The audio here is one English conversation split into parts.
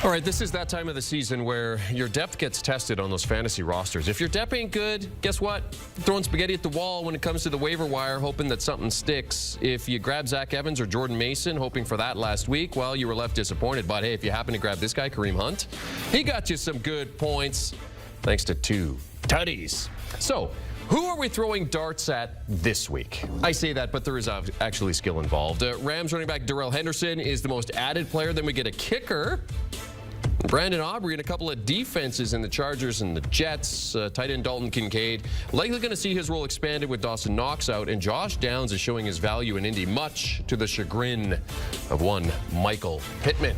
All right, this is that time of the season where your depth gets tested on those fantasy rosters. If your depth ain't good, guess what? Throwing spaghetti at the wall when it comes to the waiver wire, hoping that something sticks. If you grab Zach Evans or Jordan Mason, hoping for that last week, well, you were left disappointed. But hey, if you happen to grab this guy, Kareem Hunt, he got you some good points thanks to 2 tutties. So, who are we throwing darts at this week? I say that, but there is actually skill involved. Rams running back Darrell Henderson is the most added player. Then we get a kicker, Brandon Aubrey, and a couple of defenses in the Chargers and the Jets. Tight end Dalton Kincaid likely going to see his role expanded with Dawson Knox out, and Josh Downs is showing his value in Indy, much to the chagrin of one Michael Pittman.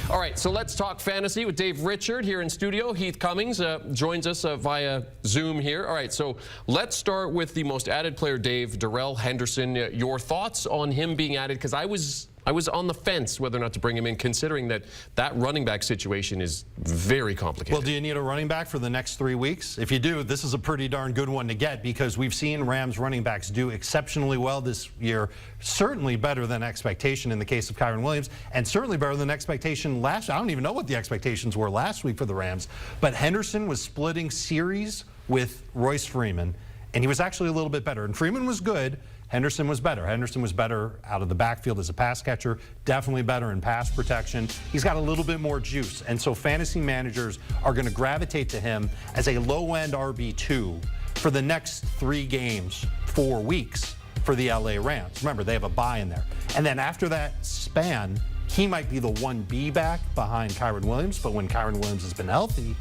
All right, so let's talk fantasy with Dave Richard here in studio. Heath Cummings joins us via Zoom here. All right, so let's start with the most added player, Dave, Darrell Henderson. Your thoughts on him being added? Because I was on the fence whether or not to bring him in, considering that running back situation is very complicated. Well, do you need a running back for the next 3 weeks? If you do, this is a pretty darn good one to get, because we've seen Rams running backs do exceptionally well this year, certainly better than expectation in the case of Kyren Williams, and certainly better than expectation last. I don't even know what the expectations were last week for the Rams, but Henderson was splitting series with Royce Freeman, and he was actually a little bit better. And Freeman was good. Henderson was better. Henderson was better out of the backfield as a pass catcher, definitely better in pass protection. He's got a little bit more juice, and so fantasy managers are going to gravitate to him as a low-end RB2 for the next 3 games, 4 weeks for the LA Rams. Remember, they have a bye in there. And then after that span, he might be the 1B back behind Kyren Williams, but when Kyren Williams has been healthy,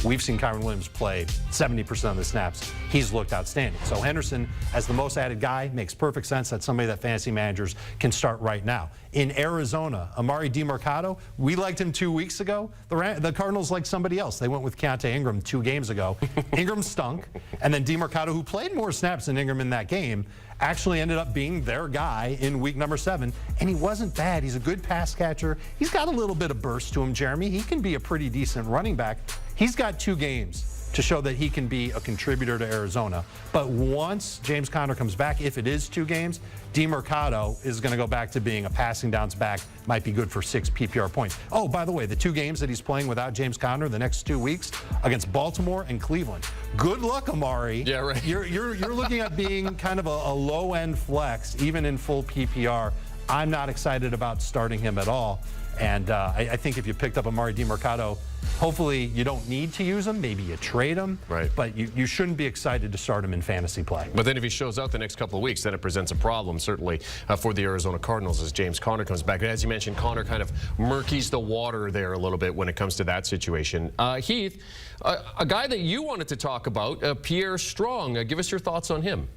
we've seen Kyren Williams play 70% of the snaps. He's looked outstanding. So Henderson, as the most added guy, makes perfect sense. That's somebody that fantasy managers can start right now. In Arizona, Emari Demercado, we liked him 2 weeks ago. The Cardinals liked somebody else. They went with Keontae Ingram 2 games ago. Ingram stunk, and then Demercado, who played more snaps than Ingram in that game, actually ended up being their guy in week number 7, and he wasn't bad. He's a good pass catcher. He's got a little bit of burst to him, Jeremy. He can be a pretty decent running back. He's got 2 games to show that he can be a contributor to Arizona. But once James Conner comes back, if it is 2 games, Demercado is going to go back to being a passing downs back, might be good for 6 PPR points. Oh, by the way, the 2 games that he's playing without James Conner the next 2 weeks against Baltimore and Cleveland. Good luck, Amari. Yeah, right. You're looking at being kind of a low-end flex, even in full PPR. I'm not excited about starting him at all. And I think if you picked up Emari Demercado, hopefully you don't need to use him. Maybe you trade him. Right. But you shouldn't be excited to start him in fantasy play. But then if he shows out the next couple of weeks, then it presents a problem, certainly, for the Arizona Cardinals as James Conner comes back. As you mentioned, Conner kind of murkies the water there a little bit when it comes to that situation. Heath, a guy that you wanted to talk about, Pierre Strong. Give us your thoughts on him.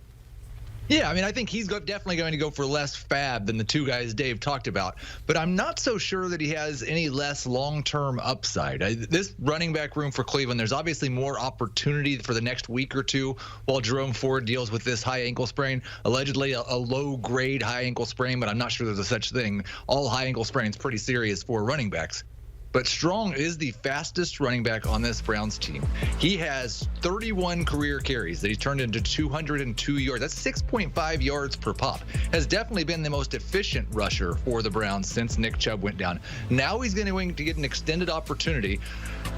Yeah, I mean, I think he's definitely going to go for less fab than the 2 guys Dave talked about. But I'm not so sure that he has any less long-term upside. This running back room for Cleveland, there's obviously more opportunity for the next week or 2 while Jerome Ford deals with this high ankle sprain. Allegedly a low-grade high ankle sprain, but I'm not sure there's a such thing. All high ankle sprains pretty serious for running backs. But Strong is the fastest running back on this Browns team. He has 31 career carries that he's turned into 202 yards. That's 6.5 yards per pop. Has definitely been the most efficient rusher for the Browns since Nick Chubb went down. Now he's going to get an extended opportunity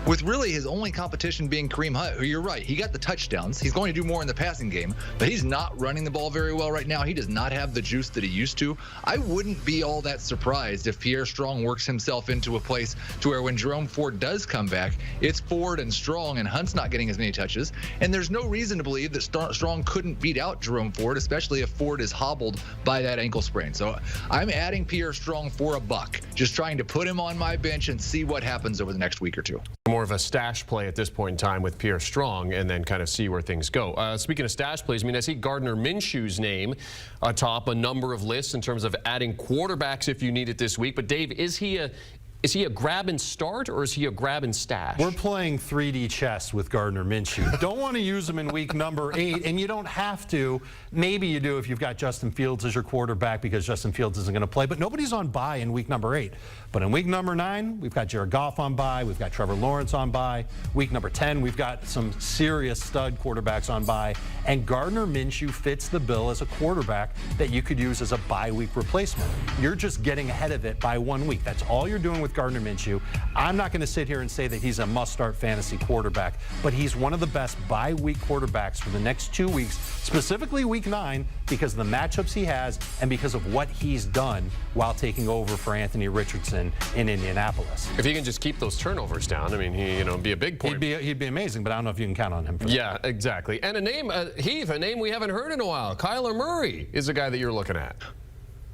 with really his only competition being Kareem Hunt, who, you're right, he got the touchdowns. He's going to do more in the passing game, but he's not running the ball very well right now. He does not have the juice that he used to. I wouldn't be all that surprised if Pierre Strong works himself into a place to where when Jerome Ford does come back, it's Ford and Strong, and Hunt's not getting as many touches. And there's no reason to believe that Strong couldn't beat out Jerome Ford, especially if Ford is hobbled by that ankle sprain. So I'm adding Pierre Strong for $1, just trying to put him on my bench and see what happens over the next week or 2. More of a stash play at this point in time with Pierre Strong, and then kind of see where things go. Speaking of stash plays, I mean, I see Gardner Minshew's name atop a number of lists in terms of adding quarterbacks if you need it this week. But Dave, is he a grab and start, or is he a grab and stash? We're playing 3D chess with Gardner Minshew. Don't want to use him in week number 8, and you don't have to. Maybe you do if you've got Justin Fields as your quarterback, because Justin Fields isn't going to play. But nobody's on bye in week number 8. But in week number 9, we've got Jared Goff on bye. We've got Trevor Lawrence on bye. Week number 10, we've got some serious stud quarterbacks on bye. And Gardner Minshew fits the bill as a quarterback that you could use as a bye week replacement. You're just getting ahead of it by 1 week. That's all you're doing with with Gardner Minshew. I'm not going to sit here and say that he's a must-start fantasy quarterback, but he's one of the best bye-week quarterbacks for the next 2 weeks, specifically Week 9, because of the matchups he has and because of what he's done while taking over for Anthony Richardson in Indianapolis. If he can just keep those turnovers down, I mean, he'd be a big point. He'd be amazing, but I don't know if you can count on him for that. Yeah, exactly. And a name, Heath, a name we haven't heard in a while. Kyler Murray is a guy that you're looking at.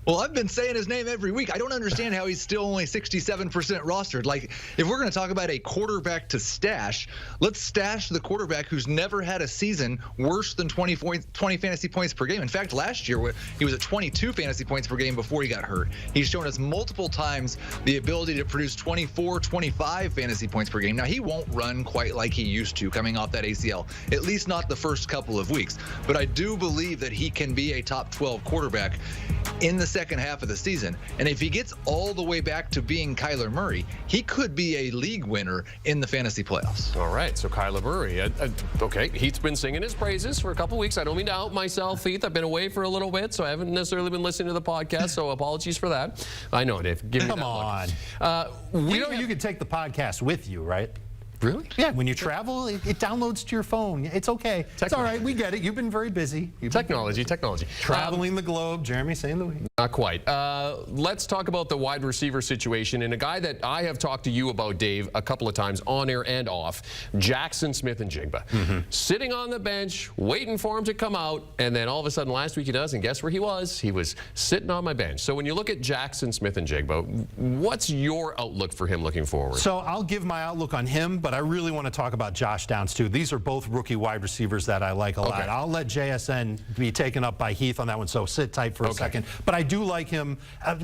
Well, I've been saying his name every week. I don't understand how he's still only 67% rostered. Like, if we're going to talk about a quarterback to stash, let's stash the quarterback who's never had a season worse than 20 fantasy points per game. In fact, last year, he was at 22 fantasy points per game before he got hurt. He's shown us multiple times the ability to produce 24, 25 fantasy points per game. Now, he won't run quite like he used to coming off that ACL, at least not the first couple of weeks. But I do believe that he can be a top 12 quarterback in the second half of the season. And if he gets all the way back to being Kyler Murray, he could be a league winner in the fantasy playoffs. All right, so Kyler Murray. Okay, Heath's been singing his praises for a couple weeks. I don't mean to out myself, Heath. I've been away for a little bit, so I haven't necessarily been listening to the podcast, so apologies for that. I know, Dave. Give me Come that on. Look. You could take the podcast with you, right? Really? Yeah, when you travel, it downloads to your phone. It's okay. It's all right. We get it. You've been very busy. Technology. Traveling the globe. Jeremy saying the week. Not quite. Let's talk about the wide receiver situation, and a guy that I have talked to you about, Dave, a couple of times on air and off, Jackson Smith-Njigba. Sitting on the bench, waiting for him to come out, and then all of a sudden last week he does, and guess where he was? He was sitting on my bench. So when you look at Jackson Smith-Njigba, what's your outlook for him looking forward? So I'll give my outlook on him, but I really want to talk about Josh Downs too. These are both rookie wide receivers that I like a lot. I'll let JSN be taken up by Heath on that one, so sit tight for a second. But I do like him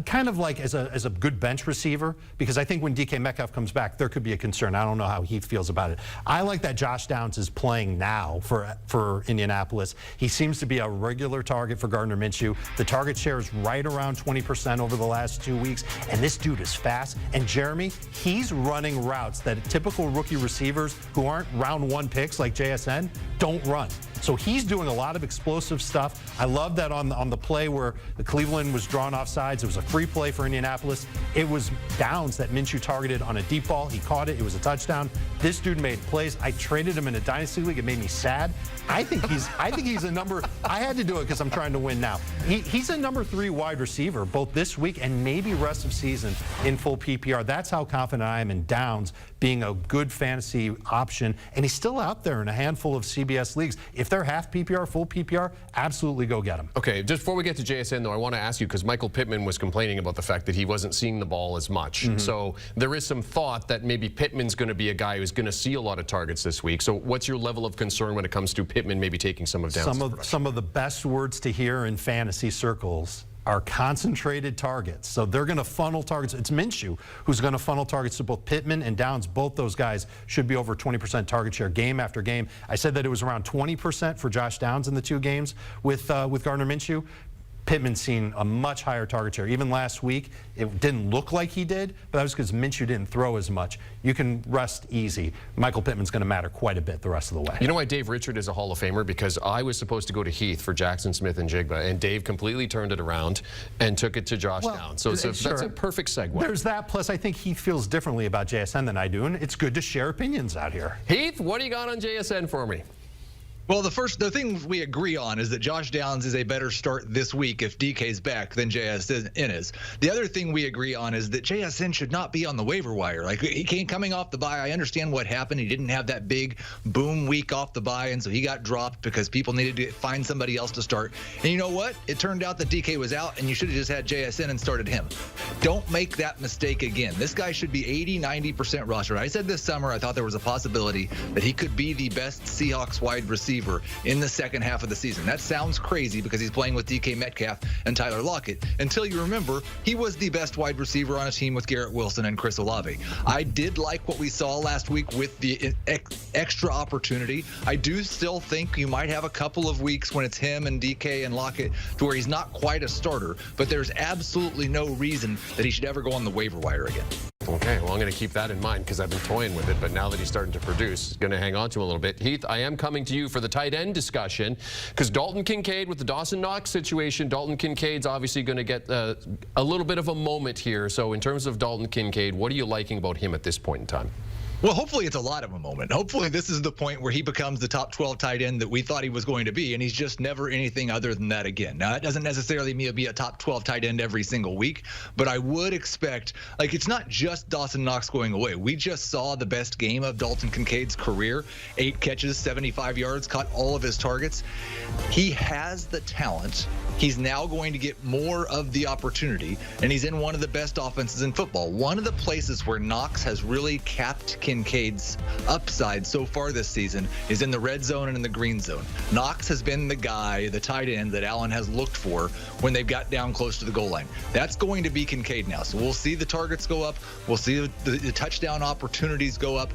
kind of like as a good bench receiver, because I think when DK Metcalf comes back, there could be a concern. I don't know how Heath feels about it. I like that Josh Downs is playing now for Indianapolis. He seems to be a regular target for Gardner Minshew. The target share is right around 20% over the last 2 weeks, and this dude is fast. And Jeremy, he's running routes that typical rookie receivers who aren't round one picks like JSN don't run. So he's doing a lot of explosive stuff. I love that on the play where the Cleveland was drawn off sides. It was a free play for Indianapolis. It was Downs that Minshew targeted on a deep ball. He caught it. It was a touchdown. This dude made plays. I traded him in a dynasty league. It made me sad. I think he's a number. I had to do it because I'm trying to win now. He's a number 3 wide receiver both this week and maybe rest of season in full PPR. That's how confident I am in Downs being a good fantasy option, and he's still out there in a handful of CBS leagues. If they're half PPR, full PPR, absolutely go get him. Okay, just before we get to JSN, though, I want to ask you, because Michael Pittman was complaining about the fact that he wasn't seeing the ball as much. So there is some thought that maybe Pittman's going to be a guy who's going to see a lot of targets this week. So what's your level of concern when it comes to Pittman maybe taking some of Downs' Some of the best words to hear in fantasy circles are concentrated targets. So they're going to funnel targets. It's Minshew who's going to funnel targets to both Pittman and Downs. Both those guys should be over 20% target share game after game. I said that it was around 20% for Josh Downs in the 2 games with Gardner Minshew. Pittman's seen a much higher target share. Even last week, it didn't look like he did, but that was because Minshew didn't throw as much. You can rest easy. Michael Pittman's going to matter quite a bit the rest of the way. You know why Dave Richard is a Hall of Famer? Because I was supposed to go to Heath for Jackson Smith-Njigba, and Dave completely turned it around and took it to Josh Downs. So that's a perfect segue. There's that, plus I think Heath feels differently about JSN than I do, and it's good to share opinions out here. Heath, what do you got on JSN for me? Well, the thing we agree on is that Josh Downs is a better start this week if DK's back than JSN is. The other thing we agree on is that JSN should not be on the waiver wire. Like, he came coming off the bye. I understand what happened. He didn't have that big boom week off the bye, and so he got dropped because people needed to find somebody else to start. And you know what? It turned out that DK was out, and you should have just had JSN and started him. Don't make that mistake again. This guy should be 80-90% rostered. I said this summer I thought there was a possibility that he could be the best Seahawks wide receiver in the second half of the season. That sounds crazy because he's playing with DK Metcalf and Tyler Lockett, until you remember he was the best wide receiver on a team with Garrett Wilson and Chris Olave. I did like what we saw last week with the extra opportunity. I do still think you might have a couple of weeks when it's him and DK and Lockett to where he's not quite a starter, but there's absolutely no reason that he should ever go on the waiver wire again. Okay, well, I'm going to keep that in mind because I've been toying with it, but now that he's starting to produce, going to hang on to him a little bit. Heath, I am coming to you for the tight end discussion because Dalton Kincaid with the Dawson Knox situation, Dalton Kincaid's obviously going to get a little bit of a moment here. So in terms of Dalton Kincaid, what are you liking about him at this point in time? Well, hopefully it's a lot of a moment. Hopefully this is the point where he becomes the top 12 tight end that we thought he was going to be, and he's just never anything other than that again. Now, that doesn't necessarily mean he'll be a top 12 tight end every single week, but I would expect, like, it's not just Dawson Knox going away. We just saw the best game of Dalton Kincaid's career. 8 catches, 75 yards, caught all of his targets. He has the talent. He's now going to get more of the opportunity, and he's in one of the best offenses in football. One of the places where Knox has really capped Kincaid's upside so far this season is in the red zone and in the green zone. Knox has been the guy, the tight end that Allen has looked for when they've got down close to the goal line. That's going to be Kincaid now. So we'll see the targets go up. We'll see the touchdown opportunities go up.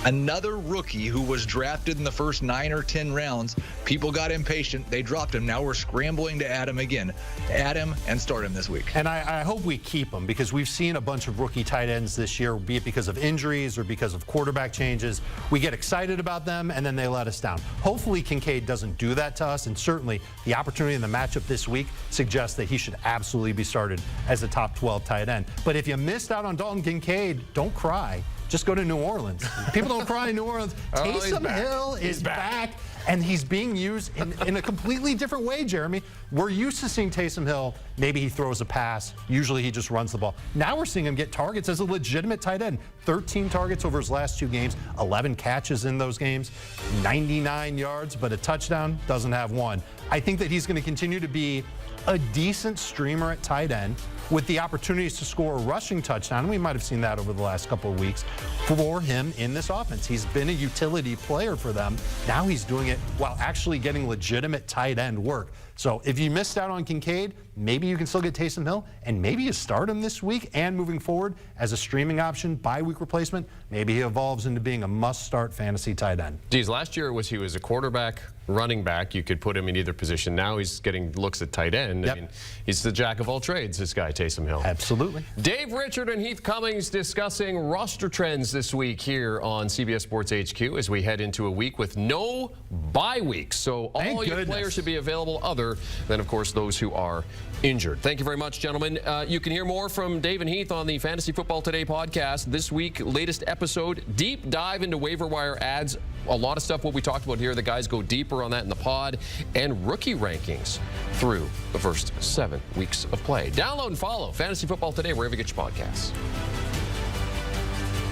Another rookie who was drafted in the first 9 or 10 rounds. People got impatient. They dropped him. Now we're scrambling to add him again. Add him and start him this week. And I hope we keep him because we've seen a bunch of rookie tight ends this year, be it because of injuries or because of quarterback changes. We get excited about them and then they let us down. Hopefully Kincaid doesn't do that to us, and certainly the opportunity in the matchup this week suggests that he should absolutely be started as a top 12 tight end. But if you missed out on Dalton Kincaid, don't cry. Just go to New Orleans. People don't cry in New Orleans. Taysom Hill is back, and he's being used in a completely different way, Jeremy. We're used to seeing Taysom Hill, maybe he throws a pass. Usually he just runs the ball. Now we're seeing him get targets as a legitimate tight end. 13 targets over his last 2 games, 11 catches in those games, 99 yards, but a touchdown, doesn't have one. I think that he's going to continue to be a decent streamer at tight end with the opportunities to score a rushing touchdown. We might have seen that over the last couple of weeks for him in this offense. He's been a utility player for them. Now he's doing it while actually getting legitimate tight end work. So if you missed out on Kincaid, maybe you can still get Taysom Hill, and maybe you start him this week and moving forward as a streaming option, bye-week replacement. Maybe he evolves into being a must-start fantasy tight end. Geez, last year he was a quarterback, running back. You could put him in either position. Now he's getting looks at tight end. Yep. I mean, he's the jack of all trades, this guy, Taysom Hill. Absolutely. Dave Richard and Heath Cummings discussing roster trends this week here on CBS Sports HQ as we head into a week with no bye weeks. So all your players should be available other than, of course, those who are injured. Thank you very much, gentlemen. You can hear more from Dave and Heath on the Fantasy Football Today podcast. This week, latest episode, deep dive into waiver wire ads. A lot of stuff what we talked about here. The guys go deeper on that in the pod, and rookie rankings through the first 7 weeks of play. Download and follow Fantasy Football Today wherever you get your podcasts.